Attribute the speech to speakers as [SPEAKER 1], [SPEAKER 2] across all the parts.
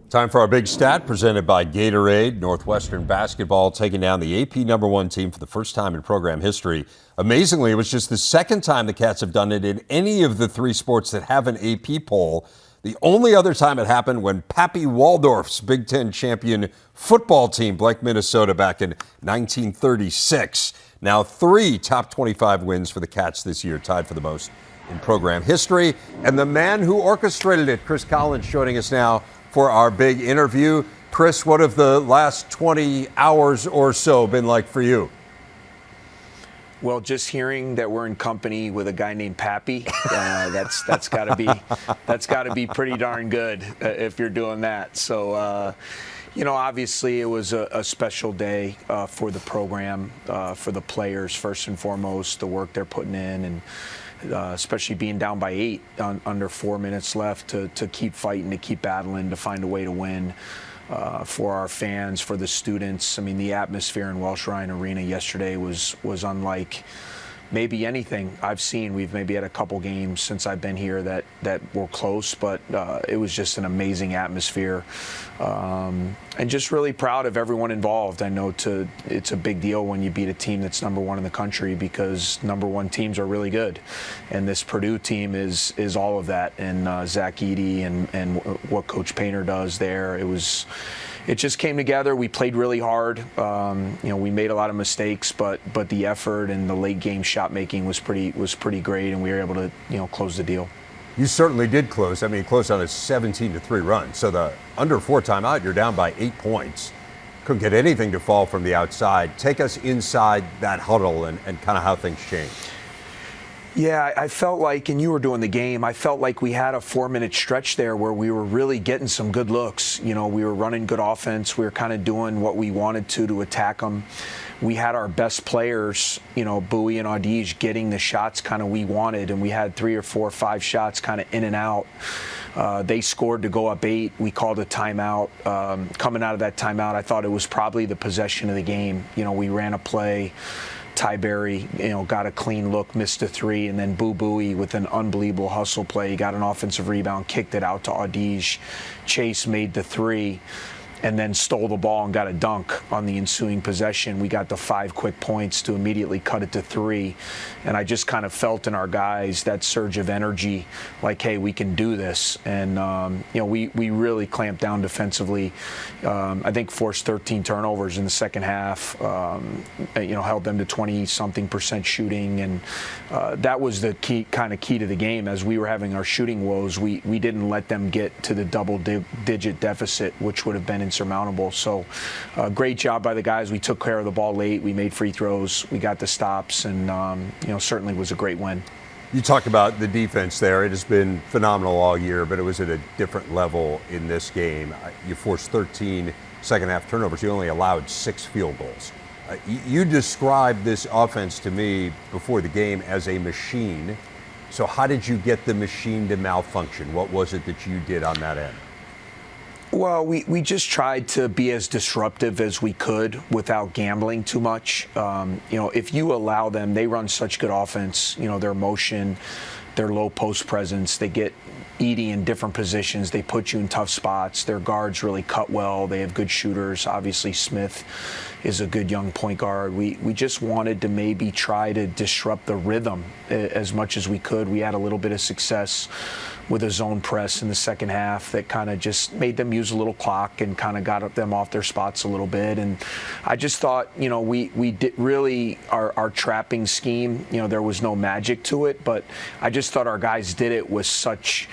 [SPEAKER 1] Time for our big stat presented by Gatorade. Northwestern basketball taking down the AP #1 team for the first time in program history. Amazingly, it was just the second time the Cats have done it in any of the three sports that have an AP poll. The only other time it happened when Pappy Waldorf's Big Ten champion football team blanked Minnesota back in 1936. Now 3 top 25 wins for the Cats this year, tied for the most in program history. And the man who orchestrated it, Chris Collins, joining us now for our big interview. Chris, what have the last 20 hours or so been like for you?
[SPEAKER 2] Well, just hearing that we're in company with a guy named Pappy, that's got to be pretty darn good if you're doing that. So, obviously it was a special day for the program, for the players first and foremost, the work they're putting in, and especially being down by 8 under 4 minutes left to keep fighting, to keep battling, to find a way to win. For our fans, for the students. I mean, the atmosphere in Welsh-Ryan Arena yesterday was unlike maybe anything I've seen. We've maybe had a couple games since I've been here that were close, but it was just an amazing atmosphere. And just really proud of everyone involved. I know it's a big deal when you beat a team that's #1 in the country, because #1 teams are really good. And this Purdue team is all of that. And Zach Edey and what Coach Painter does there, it just came together. We played really hard. We made a lot of mistakes, but the effort and the late game shot making was pretty great, and we were able to close the deal.
[SPEAKER 1] You certainly did close. I mean, close on a 17-3 run. So the under 4 timeout, you're down by 8 points. Couldn't get anything to fall from the outside. Take us inside that huddle and kind of how things changed.
[SPEAKER 2] Yeah, I felt like, and you were doing the game, I felt like we had a 4-minute stretch there where we were really getting some good looks. We were running good offense. We were kind of doing what we wanted to attack them. We had our best players, Bowie and Audij, getting the shots kind of we wanted, and we had 3 or 4 or 5 shots kind of in and out. They scored to go up 8. We called a timeout. Coming out of that timeout, I thought it was probably the possession of the game. We ran a play. Ty Berry, got a clean look, missed a 3, and then Bowie with an unbelievable hustle play, got an offensive rebound, kicked it out to Audij. Chase made the 3, and then stole the ball and got a dunk on the ensuing possession. We got the 5 quick points to immediately cut it to 3, and I just kind of felt in our guys that surge of energy, like, hey, we can do this. And we really clamped down defensively. I think forced 13 turnovers in the second half. Held them to 20-something% shooting, and that was the key to the game. As we were having our shooting woes, we didn't let them get to the double-digit deficit, which would have been insurmountable. So great job by the guys. We took care of the ball late. We made free throws. We got the stops, and certainly was a great win.
[SPEAKER 1] You talk about the defense there. It has been phenomenal all year, but it was at a different level in this game. You forced 13 second-half turnovers. You only allowed 6 field goals. You described this offense to me before the game as a machine. So how did you get the machine to malfunction? What was it that you did on that end?
[SPEAKER 2] Well, we just tried to be as disruptive as we could without gambling too much. If you allow them, they run such good offense, their motion, their low post presence, they get Edey in different positions, they put you in tough spots, their guards really cut well, they have good shooters. Obviously Smith is a good young point guard. We just wanted to maybe try to disrupt the rhythm as much as we could. We had a little bit of success with a zone press in the second half that kind of just made them use a little clock and kind of got them off their spots a little bit. And I just thought, we did really our trapping scheme, there was no magic to it, but I just thought our guys did it with such,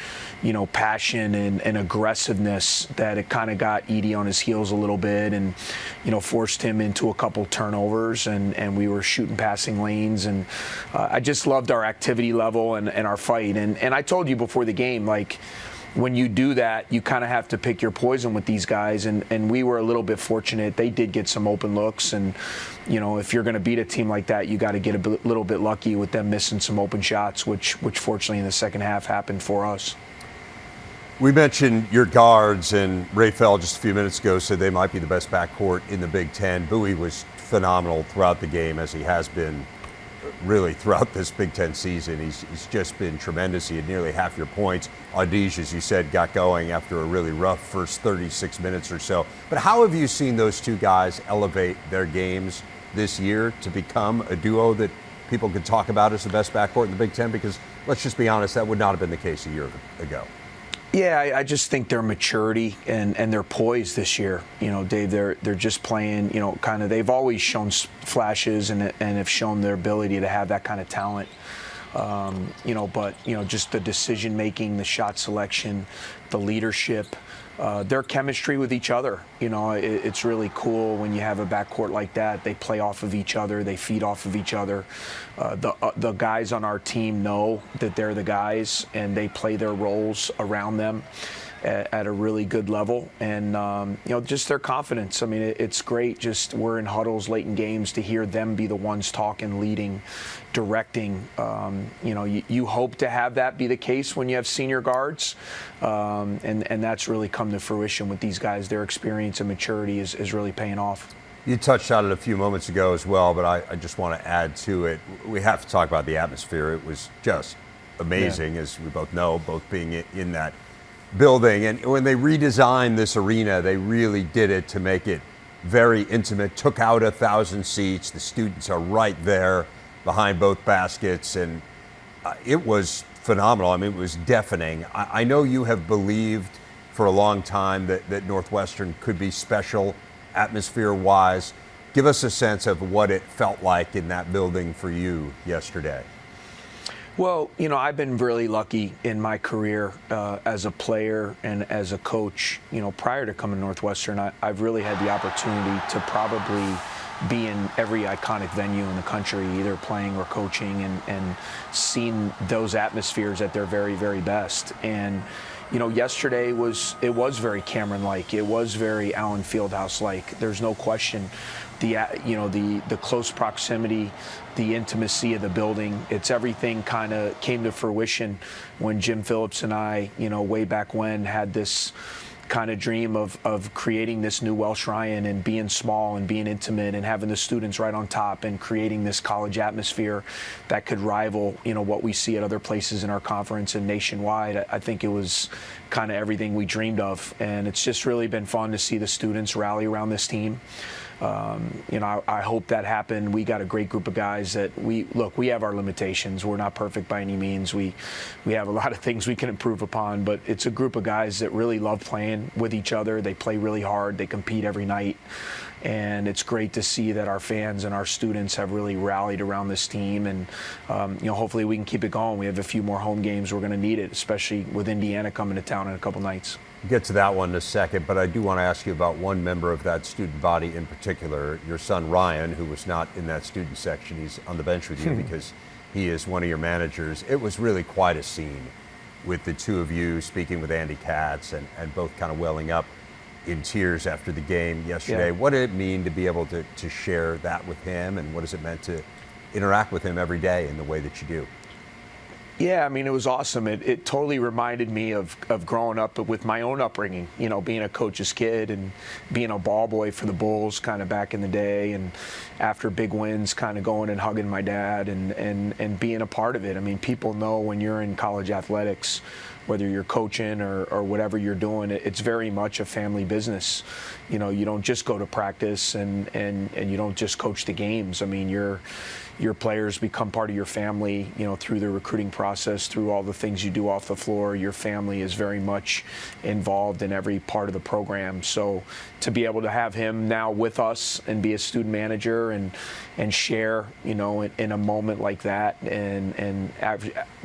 [SPEAKER 2] passion and aggressiveness that it kind of got Edey on his heels a little bit and, forced him into a couple turnovers, and we were shooting passing lanes. And I just loved our activity level and our fight. And I told you before the game, like, when you do that, you kind of have to pick your poison with these guys, and we were a little bit fortunate. They did get some open looks, and if you're going to beat a team like that, you got to get a little bit lucky with them missing some open shots, which fortunately in the second half happened for us.
[SPEAKER 1] We mentioned your guards, and Ray Fell just a few minutes ago said they might be the best backcourt in the Big Ten. Bowie was phenomenal throughout the game, as he has been really throughout this Big Ten season. He's just been tremendous. He had nearly half your points. Audige, as you said, got going after a really rough first 36 minutes or so. But how have you seen those two guys elevate their games this year to become a duo that people could talk about as the best backcourt in the Big Ten? Because let's just be honest, that would not have been the case a year ago.
[SPEAKER 2] Yeah, I just think their maturity and their poise this year, Dave, they're just playing, kind of, they've always shown flashes and have shown their ability to have that kind of talent. But just the decision making, the shot selection, the leadership, their chemistry with each other. It's really cool when you have a backcourt like that. They play off of each other. They feed off of each other. The guys on our team know that they're the guys, and they play their roles around them at a really good level. And, just their confidence. I mean, it's great. Just we're in huddles late in games to hear them be the ones talking, leading, directing. You hope to have that be the case when you have senior guards. And that's really come to fruition with these guys. Their experience and maturity is really paying off.
[SPEAKER 1] You touched on it a few moments ago as well, but I just want to add to it. We have to talk about the atmosphere. It was just amazing, as we both know, both being in that building. And when they redesigned this arena, they really did it to make it very intimate, took out 1,000 seats. The students are right there behind both baskets, and it was phenomenal. I mean, it was deafening. I know you have believed for a long time that Northwestern could be special atmosphere-wise. Give us a sense of what it felt like in that building for you yesterday.
[SPEAKER 2] Well, I've been really lucky in my career as a player and as a coach. Prior to coming to Northwestern, I've really had the opportunity to probably be in every iconic venue in the country, either playing or coaching, and seen those atmospheres at their very, very best. And yesterday was very Cameron-like. It was very Allen Fieldhouse-like. There's no question. The close proximity, the intimacy of the building, it's everything kind of came to fruition when Jim Phillips and I, way back when, had this kind of dream of creating this new Welsh-Ryan and being small and being intimate and having the students right on top and creating this college atmosphere that could rival, what we see at other places in our conference and nationwide. I think it was kind of everything we dreamed of, and it's just really been fun to see the students rally around this team. I hope that happened. We got a great group of guys that we have our limitations. We're not perfect by any means. We have a lot of things we can improve upon, but it's a group of guys that really love playing with each other. They play really hard. They compete every night. And it's great to see that our fans and our students have really rallied around this team. And, hopefully we can keep it going. We have a few more home games. We're going to need it, especially with Indiana coming to town in a couple nights.
[SPEAKER 1] We'll get to that one in a second, but I do want to ask you about one member of that student body in particular, your son Ryan, who was not in that student section. He's on the bench with you because he is one of your managers. It was really quite a scene with the two of you speaking with Andy Katz and both kind of welling up in tears after the game yesterday. Yeah. What did it mean to be able to share that with him, and what has it meant to interact with him every day in the way that you do?
[SPEAKER 2] Yeah, I mean, it was awesome. It totally reminded me of growing up with my own upbringing, being a coach's kid and being a ball boy for the Bulls kind of back in the day, and after big wins kind of going and hugging my dad and being a part of it. I mean, people know when you're in college athletics, whether you're coaching or whatever you're doing, it's very much a family business. You don't just go to practice and you don't just coach the games. I mean, your players become part of your family, through the recruiting process, through all the things you do off the floor. Your family is very much involved in every part of the program. So to be able to have him now with us and be a student manager and share, in a moment like that and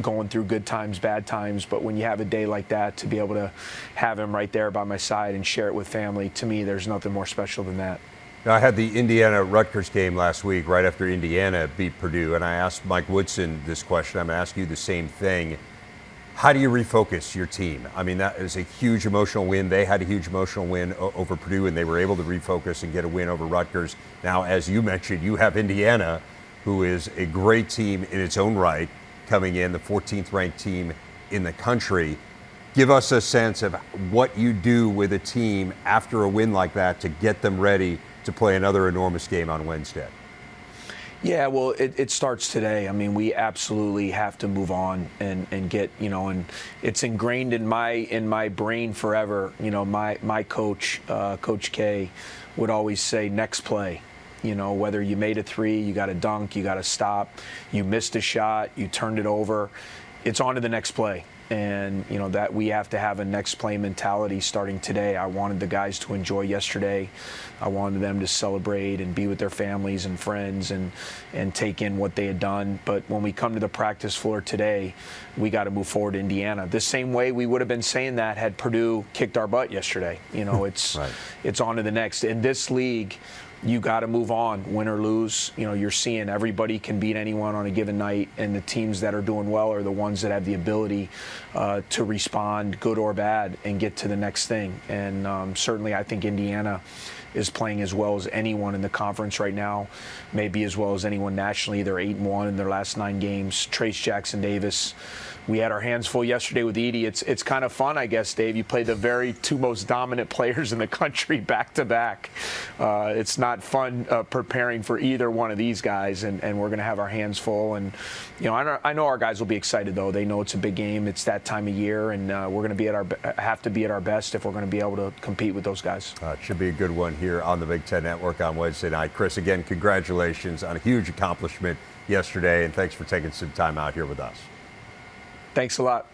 [SPEAKER 2] going through good times, bad times, but when you have a day like that, to be able to have him right there by my side and share it with family, to me, there's nothing more special than that.
[SPEAKER 1] Now, I had the Indiana-Rutgers game last week, right after Indiana beat Purdue, and I asked Mike Woodson this question. I'm going to ask you the same thing. How do you refocus your team? I mean, that is a huge emotional win. They had a huge emotional win over Purdue, and they were able to refocus and get a win over Rutgers. Now, as you mentioned, you have Indiana, who is a great team in its own right, coming in, the 14th ranked team in the country. Give us a sense of what you do with a team after a win like that to get them ready to play another enormous game on Wednesday.
[SPEAKER 2] Yeah, well, it starts today. I mean, we absolutely have to move on and get, and it's ingrained in my brain forever. My coach, Coach K, would always say, next play. Whether you made a three, you got to dunk, you got to stop, you missed a shot, you turned it over, it's on to the next play. And, that we have to have a next play mentality starting today. I wanted the guys to enjoy yesterday. I wanted them to celebrate and be with their families and friends and take in what they had done. But when we come to the practice floor today, we got to move forward to Indiana. The same way we would have been saying that had Purdue kicked our butt yesterday. It's
[SPEAKER 1] right.
[SPEAKER 2] It's on to the next. In this league, you got to move on, win or lose. You're seeing everybody can beat anyone on a given night, and the teams that are doing well are the ones that have the ability to respond, good or bad, and get to the next thing. And certainly I think Indiana is playing as well as anyone in the conference right now, maybe as well as anyone nationally. They're 8-1 in their last 9 games. Trace Jackson-Davis. We had our hands full yesterday with Edey. It's kind of fun, I guess, Dave. You play the very 2 most dominant players in the country back to back. It's not fun preparing for either one of these guys, and we're going to have our hands full. And I know our guys will be excited, though. They know it's a big game. It's that time of year, and we're going to have to be at our best if we're going to be able to compete with those guys.
[SPEAKER 1] It should be a good one here on the Big Ten Network on Wednesday night. Chris, again, congratulations on a huge accomplishment yesterday, and thanks for taking some time out here with us.
[SPEAKER 2] Thanks a lot.